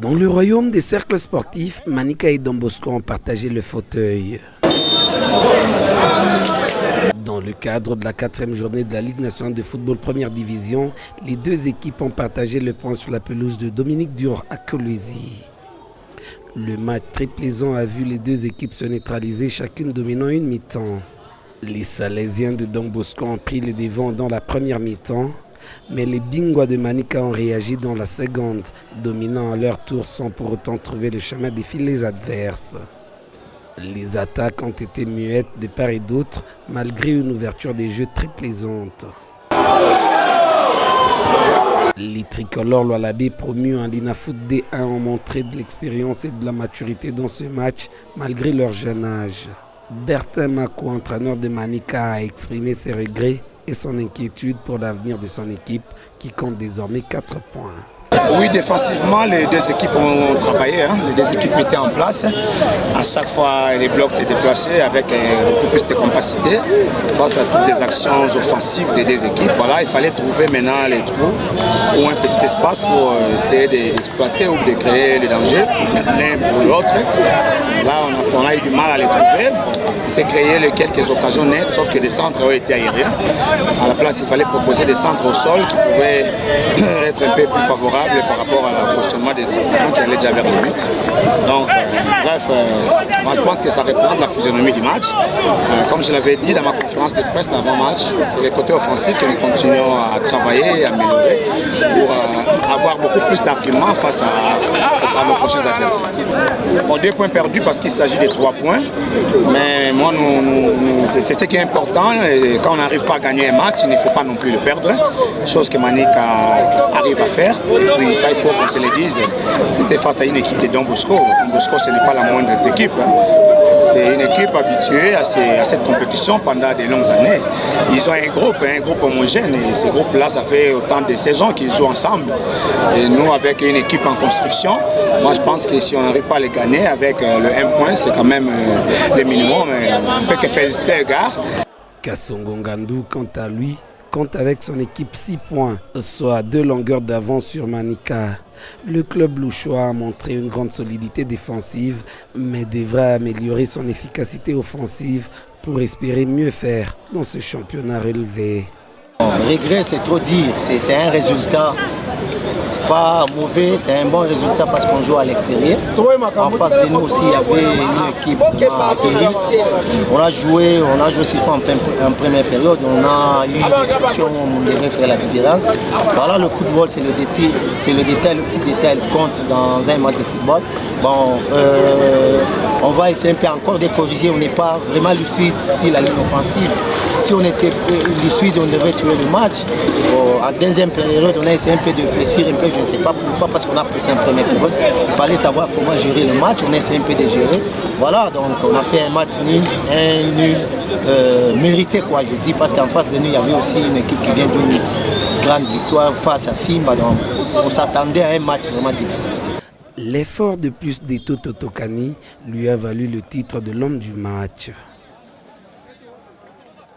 Dans le royaume des cercles sportifs, Manika et Don Bosco ont partagé le fauteuil. Dans le cadre de la 4e journée de la Ligue nationale de football première division, les deux équipes ont partagé le point sur la pelouse de Dominique Dior à Kolwezi. Le match très plaisant a vu les deux équipes se neutraliser, chacune dominant une mi-temps. Les Salésiens de Don Bosco ont pris le devant dans la première mi-temps, mais les Bingwa de Manika ont réagi dans la seconde, dominant à leur tour sans pour autant trouver le chemin des filets adverses. Les attaques ont été muettes de part et d'autre, malgré une ouverture des jeux très plaisante. Les tricolores Lualabé promus en Linafoot D1 ont montré de l'expérience et de la maturité dans ce match, malgré leur jeune âge. Bertin Mako, entraîneur de Manika, a exprimé ses regrets et son inquiétude pour l'avenir de son équipe, qui compte désormais 4 points. Oui, défensivement, les deux équipes ont travaillé, les deux équipes étaient en place. À chaque fois, les blocs s'est déplacé avec beaucoup plus de capacité face à toutes les actions offensives des deux équipes. Voilà, il fallait trouver maintenant les trous ou un petit espace pour essayer d'exploiter ou de créer le danger l'un pour l'autre. Là, on a eu du mal à les trouver. On s'est créé quelques occasions nettes, sauf que les centres ont été aériens. À la place, il fallait proposer des centres au sol qui pouvaient être un peu plus favorables par rapport à positionnement des attaquants qui allaient déjà vers le but. Donc, bref, moi je pense que ça reprend la physionomie du match. Comme je l'avais dit dans ma conférence de presse d'avant-match, c'est les côtés offensifs que nous continuons à travailler et à améliorer pour avoir beaucoup plus d'arguments face à nos prochains adversaires. Bon, 2 points perdus parce qu'il s'agit de 3 points, mais moi, c'est ce qui est important. Et quand on n'arrive pas à gagner un match, il ne faut pas non plus le perdre, chose que Manika arrive à faire. Oui, ça il faut qu'on se le dise. C'était face à une équipe de Don Bosco. Don Bosco, ce n'est pas la moindre des équipes. C'est une équipe habituée à cette compétition pendant de longues années. Ils ont un groupe homogène. Et ce groupe-là, ça fait autant de saisons qu'ils jouent ensemble. Et nous, avec une équipe en construction, moi je pense que si on n'arrive pas à les gagner avec le 1 point, c'est quand même le minimum. On peut que féliciter les gars. Kassongo Ngandou, quant à lui, compte avec son équipe 6 points, soit 2 longueurs d'avance sur Manika. Le club louchois a montré une grande solidité défensive, mais devra améliorer son efficacité offensive pour espérer mieux faire dans ce championnat relevé. Regret, c'est trop dire, c'est un résultat pas mauvais, c'est un bon résultat parce qu'on joue à l'extérieur. En face de nous aussi, il y avait une équipe qui m'a accueilli. On a joué surtout en première période. On a eu des situations où on devait faire la différence. Voilà, le football, c'est le détail, le petit détail compte dans un match de football. Bon, on va essayer un peu encore de corriger. On n'est pas vraiment lucide sur la ligne offensive. Si on était lucide, on devrait tuer le match. En deuxième période, on a essayé un peu de réfléchir, un peu, je ne sais pas pourquoi, parce qu'on a poussé en première période. Il fallait savoir comment gérer le match, on a essayé un peu de gérer. Voilà, donc on a fait un match nul, mérité quoi, je dis, parce qu'en face de nous, il y avait aussi une équipe qui vient d'une grande victoire face à Simba. Donc on s'attendait à un match vraiment difficile. L'effort de plus d'Eto Totokani lui a valu le titre de l'homme du match.